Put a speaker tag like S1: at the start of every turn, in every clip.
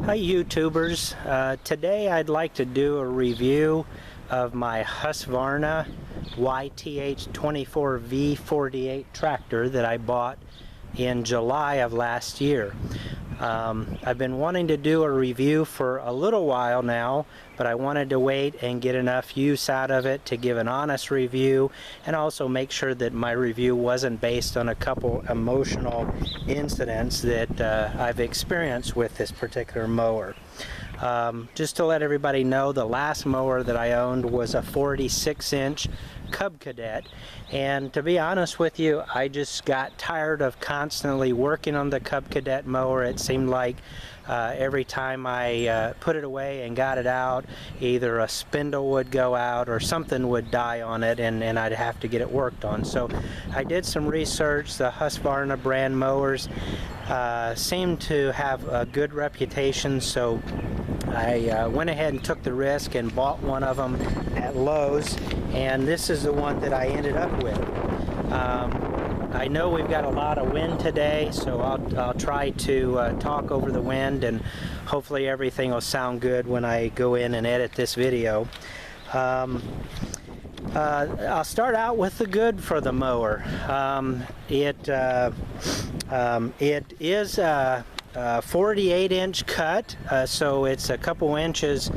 S1: Hi YouTubers, today I'd like to do a review of my Husqvarna YTH24V48 tractor that I bought in July of last year. I've been wanting to do a review for a little while now, but I wanted to wait and get enough use out of it to give an honest review and also make sure that my review wasn't based on a couple emotional incidents that I've experienced with this particular mower. Just to let everybody know, the last mower that I owned was a 46-inch Cub Cadet, and to be honest with you, I just got tired of constantly working on the Cub Cadet mower. It seemed like every time I put it away and got it out, either a spindle would go out or something would die on it, and I'd have to get it worked on. So I did some research. The Husqvarna brand mowers seem to have a good reputation, so I went ahead and took the risk and bought one of them at Lowe's, and this is the one that I ended up with. I know we've got a lot of wind today, so I'll try to talk over the wind, and hopefully everything will sound good when I go in and edit this video. I'll start out with the good for the mower. It is a 48-inch cut, so it's a couple inches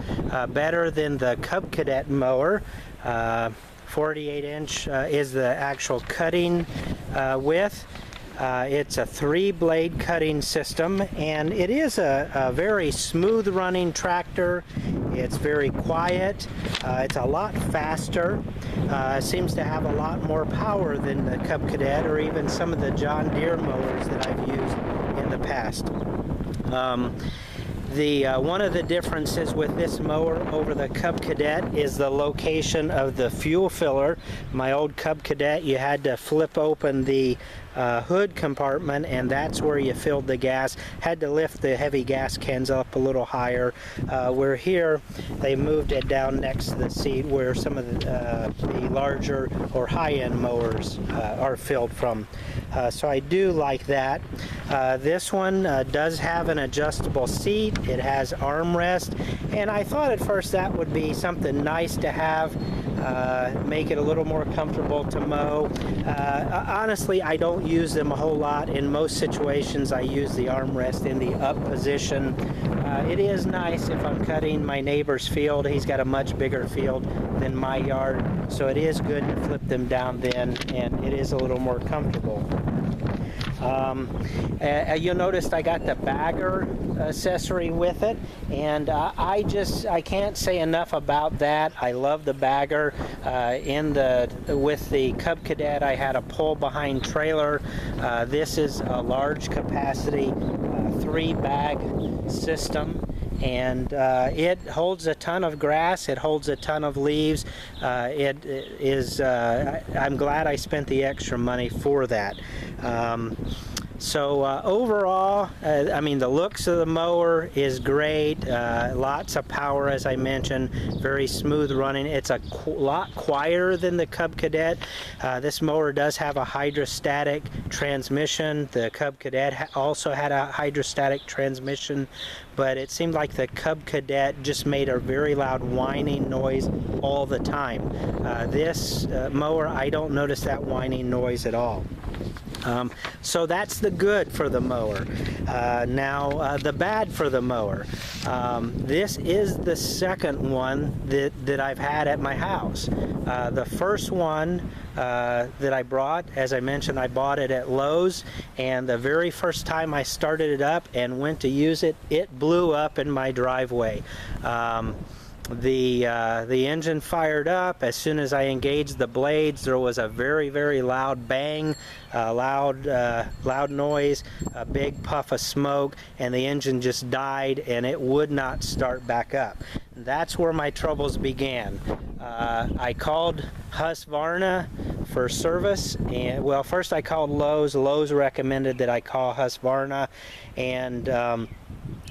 S1: better than the Cub Cadet mower. 48-inch is the actual cutting width. It's a 3-blade cutting system, and it is a very smooth running tractor. It's very quiet. It's a lot faster. Seems to have a lot more power than the Cub Cadet or even some of the John Deere mowers that I've used in the past. One of the differences with this mower over the Cub Cadet is the location of the fuel filler. My old Cub Cadet, you had to flip open the hood compartment, and that's where you filled the gas. Had to lift the heavy gas cans up a little higher. Where here they moved it down next to the seat where some of the larger or high-end mowers are filled from. So I do like that. This one does have an adjustable seat. It has armrest, and I thought at first that would be something nice to have, make it a little more comfortable to mow. Honestly, I don't use them a whole lot. In most situations, I use the armrest in the up position. It is nice if I'm cutting my neighbor's field. He's got a much bigger field than my yard, so it is good to flip them down then, and it is a little more comfortable. You'll notice I got the bagger accessory with it, and I can't say enough about that. I love the bagger. With the Cub Cadet, I had a pull behind trailer. This is a large capacity 3-bag system, and it holds a ton of grass. It holds a ton of leaves. I'm glad I spent the extra money for that. So overall, I mean, the looks of the mower is great. Lots of power, as I mentioned, very smooth running. It's a lot quieter than the Cub Cadet. This mower does have a hydrostatic transmission. The Cub Cadet also had a hydrostatic transmission, but it seemed like the Cub Cadet just made a very loud whining noise all the time. This mower, I don't notice that whining noise at all. So that's the good for the mower. Now the bad for the mower. This is the second one that I've had at my house. The first one that I brought, as I mentioned, I bought it at Lowe's, and the very first time I started it up and went to use it, it blew up in my driveway. The engine fired up. As soon as I engaged the blades, there was a very, very loud bang, loud noise, a big puff of smoke, and the engine just died, and it would not start back up. That's where my troubles began. I called Husqvarna for service, and well, first I called Lowe's. Lowe's recommended that I call Husqvarna, and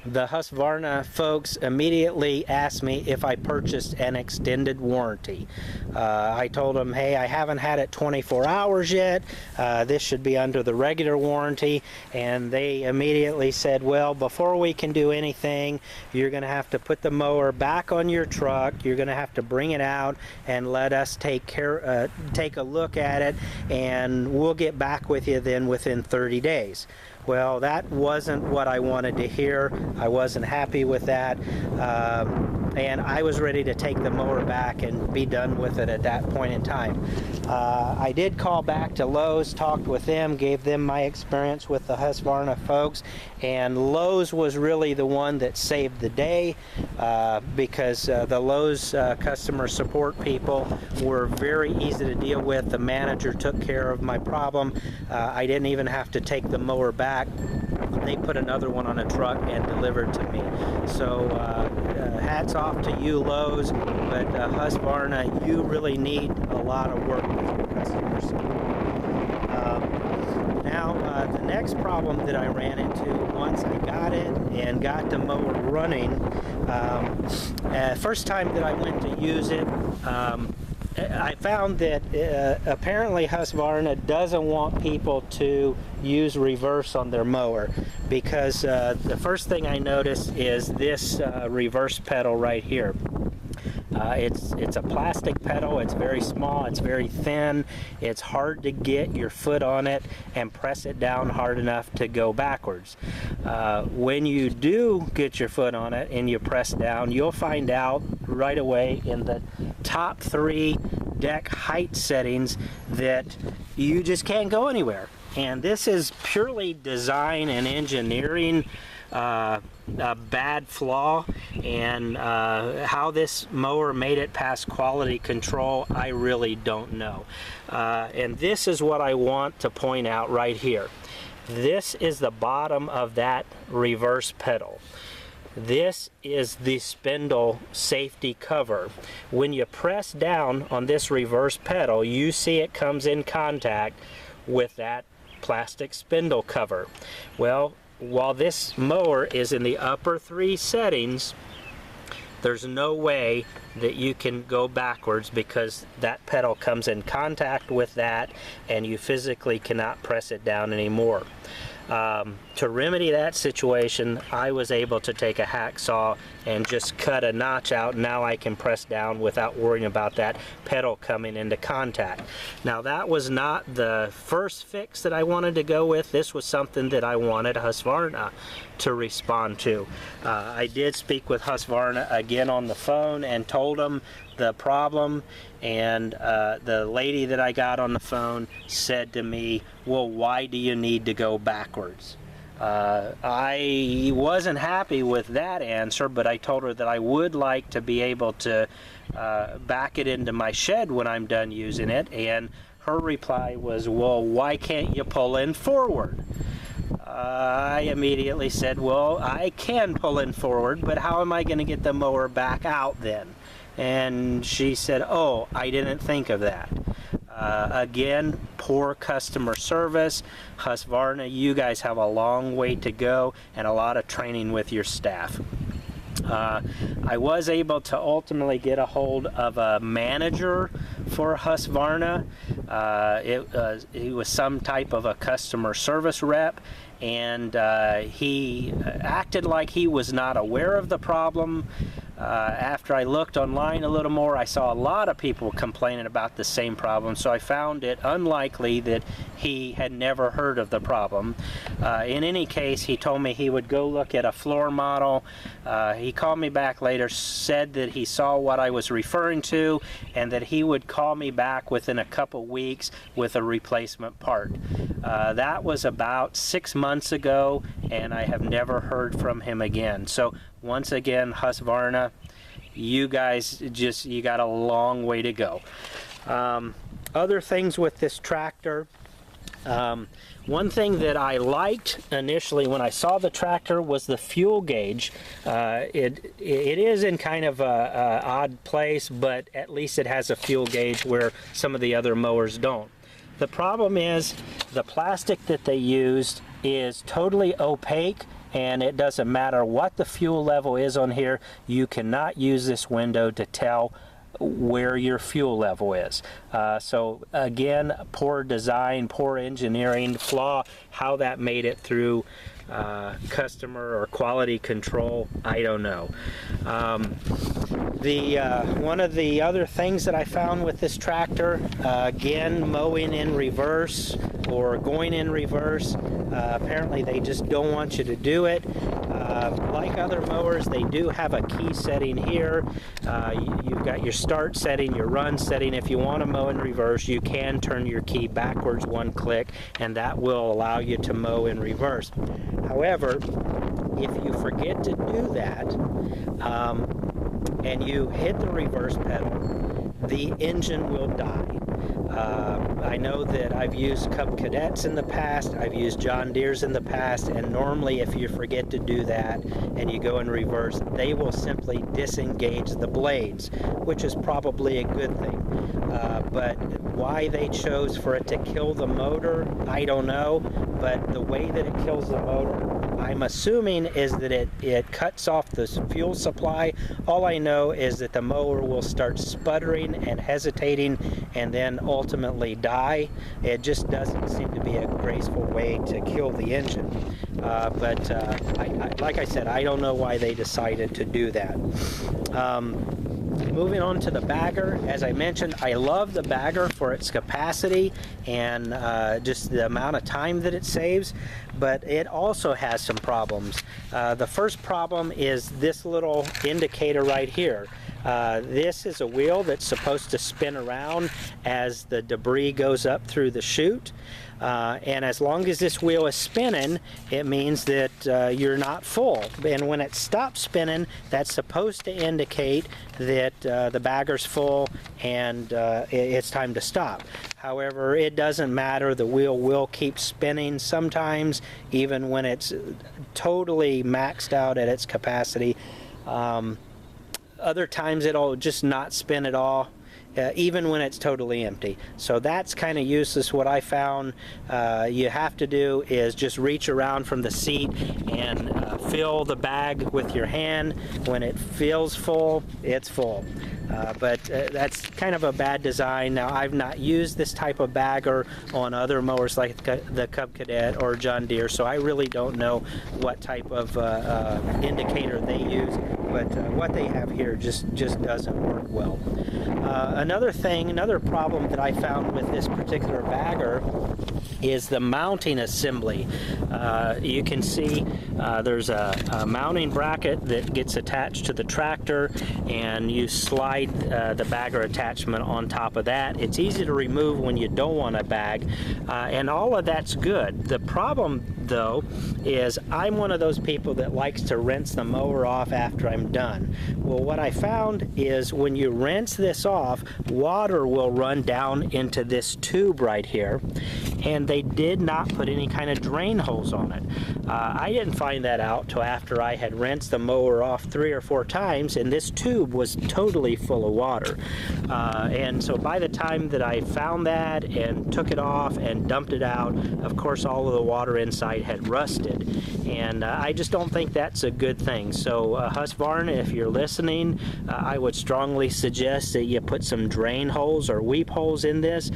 S1: the Husqvarna folks immediately asked me if I purchased an extended warranty. I told them, hey, I haven't had it 24 hours yet. This should be under the regular warranty. And they immediately said, well, before we can do anything, you're going to have to put the mower back on your truck. You're going to have to bring it out and let us take a look at it, and we'll get back with you then within 30 days. Well, that wasn't what I wanted to hear. I wasn't happy with that, and I was ready to take the mower back and be done with it at that point in time. I did call back to Lowe's, talked with them, gave them my experience with the Husqvarna folks, and Lowe's was really the one that saved the day, because the Lowe's customer support people were very easy to deal with. The manager took care of my problem. I didn't even have to take the mower back. They put another one on a truck and delivered to me. So hats off to you, Lowe's, but Husqvarna, you really need a lot of work with your customers. Now, the next problem that I ran into once I got it and got the mower running, first time that I went to use it, I found that apparently Husqvarna doesn't want people to use reverse on their mower, because the first thing I noticed is this reverse pedal right here. It's a plastic pedal. It's very small, it's very thin, it's hard to get your foot on it and press it down hard enough to go backwards. When you do get your foot on it and you press down, you'll find out right away in the top 3 deck height settings that you just can't go anywhere. And this is purely design and engineering, a bad flaw, and how this mower made it past quality control, I really don't know. And this is what I want to point out right here. This is the bottom of that reverse pedal. This is the spindle safety cover. When you press down on this reverse pedal, you see it comes in contact with that plastic spindle cover. Well, while this mower is in the upper 3 settings, there's no way that you can go backwards, because that pedal comes in contact with that and you physically cannot press it down anymore. To remedy that situation, I was able to take a hacksaw and just cut a notch out. Now I can press down without worrying about that pedal coming into contact. Now, that was not the first fix that I wanted to go with. This was something that I wanted Husqvarna to respond to. I did speak with Husqvarna again on the phone and told them the problem, and the lady that I got on the phone said to me, well, why do you need to go backwards? I wasn't happy with that answer, but I told her that I would like to be able to back it into my shed when I'm done using it, and her reply was, well, why can't you pull in forward? I immediately said, well, I can pull in forward, but how am I going to get the mower back out then? And she said, oh, I didn't think of that. Again, poor customer service. Husqvarna, you guys have a long way to go and a lot of training with your staff. I was able to ultimately get a hold of a manager for Husqvarna. He was some type of a customer service rep, and he acted like he was not aware of the problem. After I looked online a little more, I saw a lot of people complaining about the same problem, so I found it unlikely that he had never heard of the problem. In any case, he told me he would go look at a floor model. He called me back later, said that he saw what I was referring to, and that he would call me back within a couple weeks with a replacement part. That was about 6 months ago, and I have never heard from him again. So once again, Husqvarna, you guys you got a long way to go. Other things with this tractor, One thing that I liked initially when I saw the tractor was the fuel gauge. It is in kind of a odd place, but at least it has a fuel gauge where some of the other mowers don't. The problem is the plastic that they used is totally opaque, and it doesn't matter what the fuel level is on here, you cannot use this window to tell where your fuel level is. So again, poor design, poor engineering flaw. How that made it through customer or quality control, I don't know. One of the other things that I found with this tractor, again, mowing in reverse or going in reverse, apparently they just don't want you to do it. Like other mowers, they do have a key setting here. You've got your start setting, your run setting. If you want to mow in reverse, you can turn your key backwards one click, and that will allow you to mow in reverse. However, if you forget to do that, and you hit the reverse pedal, the engine will die. I know that I've used Cub Cadets in the past, I've used John Deeres in the past, and normally if you forget to do that and you go in reverse, they will simply disengage the blades, which is probably a good thing. But why they chose for it to kill the motor, I don't know, but the way that it kills the motor, I'm assuming is that it cuts off the fuel supply. All I know is that the mower will start sputtering and hesitating and then ultimately die. It just doesn't seem to be a graceful way to kill the engine. Like I said, I don't know why they decided to do that. Moving on to the bagger, as I mentioned, I love the bagger for its capacity and just the amount of time that it saves, but it also has some problems. The first problem is this little indicator right here. This is a wheel that's supposed to spin around as the debris goes up through the chute. And as long as this wheel is spinning, it means that you're not full. And when it stops spinning, that's supposed to indicate that the bagger's full and it's time to stop. However, it doesn't matter. The wheel will keep spinning sometimes, even when it's totally maxed out at its capacity. Other times it'll just not spin at all, even when it's totally empty. So that's kind of useless. What I found you have to do is just reach around from the seat and fill the bag with your hand. When it feels full, it's full. But that's kind of a bad design. Now, I've not used this type of bagger on other mowers like the Cub Cadet or John Deere, so I really don't know what type of indicator they use, but what they have here just doesn't work well. Another problem that I found with this particular bagger is the mounting assembly. You can see there's a mounting bracket that gets attached to the tractor, and you slide the bagger attachment on top of that. It's easy to remove when you don't want a bag, and all of that's good. The problem though is I'm one of those people that likes to rinse the mower off after I'm done. Well, what I found is when you rinse this off, water will run down into this tube right here, and they did not put any kind of drain holes on it. I didn't find that out till after I had rinsed the mower off 3 or 4 times, and this tube was totally full of water. And so by the time that I found that and took it off and dumped it out, of course all of the water inside had rusted, and I just don't think that's a good thing. So Husqvarna, if you're listening, I would strongly suggest that you put some drain holes or weep holes in this,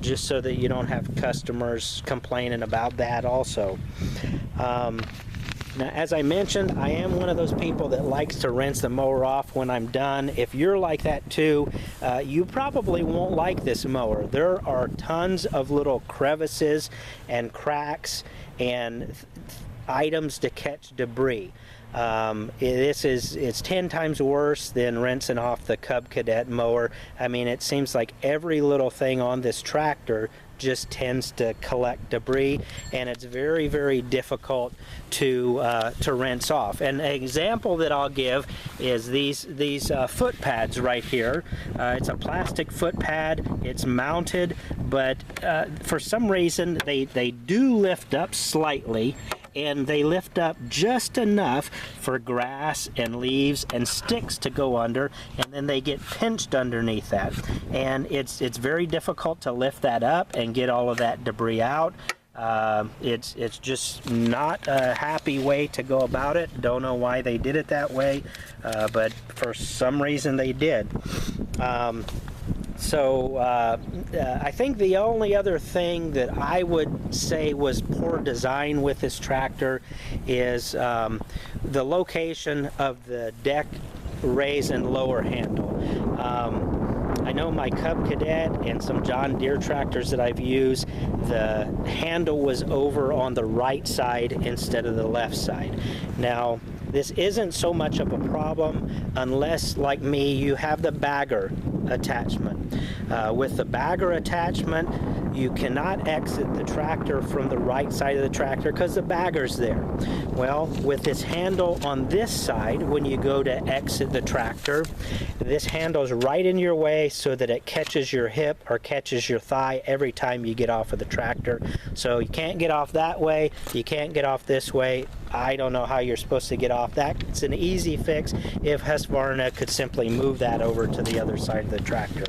S1: just so that you don't have customers complaining about that also. Now, as I mentioned, I am one of those people that likes to rinse the mower off when I'm done. If you're like that too, you probably won't like this mower. There are tons of little crevices and cracks and items to catch debris. It's 10 times worse than rinsing off the Cub Cadet mower. I mean, it seems like every little thing on this tractor just tends to collect debris, and it's very, very difficult to rinse off. And an example that I'll give is these foot pads right here. It's a plastic foot pad. It's mounted, but for some reason they do lift up slightly, and they lift up just enough for grass and leaves and sticks to go under, and then they get pinched underneath that, and it's very difficult to lift that up and get all of that debris out. It's just not a happy way to go about it. Don't know why they did it that way, but for some reason they did. So I think the only other thing that I would say was poor design with this tractor is the location of the deck raise and lower handle. I know my Cub Cadet and some John Deere tractors that I've used, the handle was over on the right side instead of the left side. Now, this isn't so much of a problem unless, like me, you have the bagger attachment. With the bagger attachment, you cannot exit the tractor from the right side of the tractor because the bagger's there. Well, with this handle on this side, when you go to exit the tractor, this handle's right in your way so that it catches your hip or catches your thigh every time you get off of the tractor. So you can't get off that way, you can't get off this way. I don't know how you're supposed to get off that. It's an easy fix if Husqvarna could simply move that over to the other side of the tractor.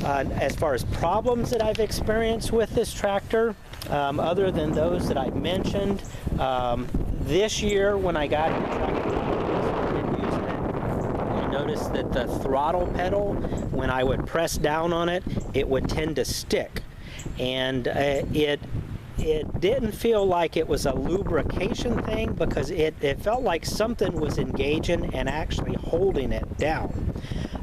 S1: As far as problems that I've experienced with this tractor, other than those that I've mentioned, this year when I got the tractor, I noticed that the throttle pedal, when I would press down on it, it would tend to stick, and it didn't feel like it was a lubrication thing, because it felt like something was engaging and actually holding it down.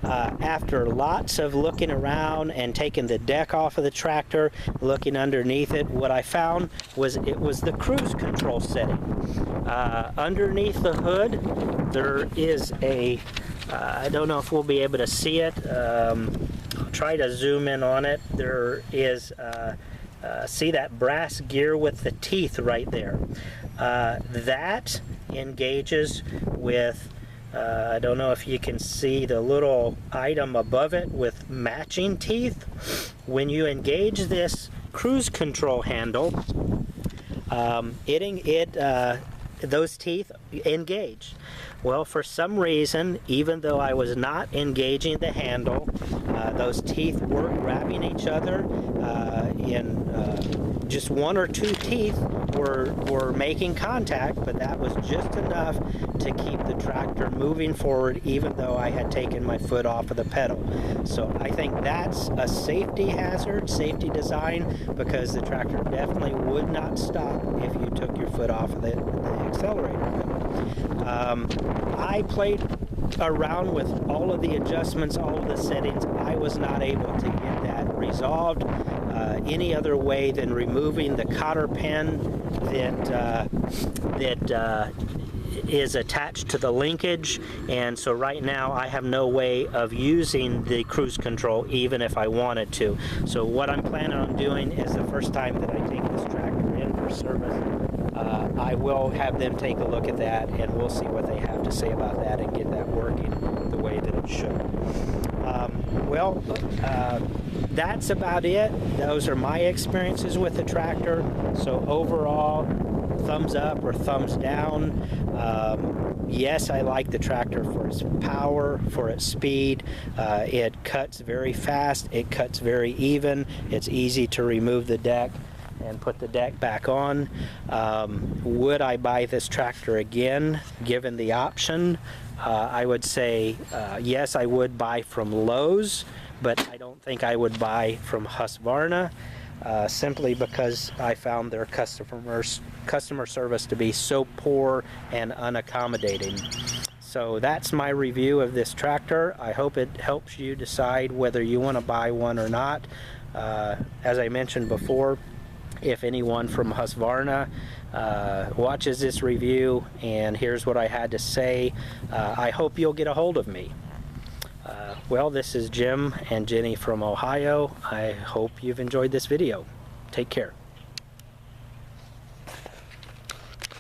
S1: After lots of looking around and taking the deck off of the tractor, looking underneath it, what I found was it was the cruise control setting. Underneath the hood, there is a, I don't know if we'll be able to see it. I'll try to zoom in on it. There is, see that brass gear with the teeth right there. That engages with, I don't know if you can see the little item above it with matching teeth. When you engage this cruise control handle, those teeth engage. Well, for some reason, even though I was not engaging the handle, those teeth were grabbing each other. Just one or two teeth were making contact, but that was just enough to keep the tractor moving forward, even though I had taken my foot off of the pedal. So I think that's a safety hazard, safety design, because the tractor definitely would not stop if you took your foot off of the accelerator pedal. I played around with all of the adjustments, all of the settings. I was not able to get that resolved any other way than removing the cotter pin that is attached to the linkage, and so right now I have no way of using the cruise control even if I wanted to. So what I'm planning on doing is, the first time that I take this tractor in for service, I will have them take a look at that, and we'll see what they have to say about that and get that working the way that it should. That's about it. Those are my experiences with the tractor. So overall, thumbs up or thumbs down. Yes, I like the tractor for its power, for its speed. It cuts very fast, it cuts very even. It's easy to remove the deck and put the deck back on. Would I buy this tractor again, given the option? I would say yes, I would buy from Lowe's, but I don't think I would buy from Husqvarna, simply because I found their customer service to be so poor and unaccommodating. So that's my review of this tractor. I hope it helps you decide whether you want to buy one or not. As I mentioned before, if anyone from Husqvarna watches this review and hears what I had to say, I hope you'll get a hold of me. Well, this is Jim and Jenny from Ohio. I hope you've enjoyed this video. Take care.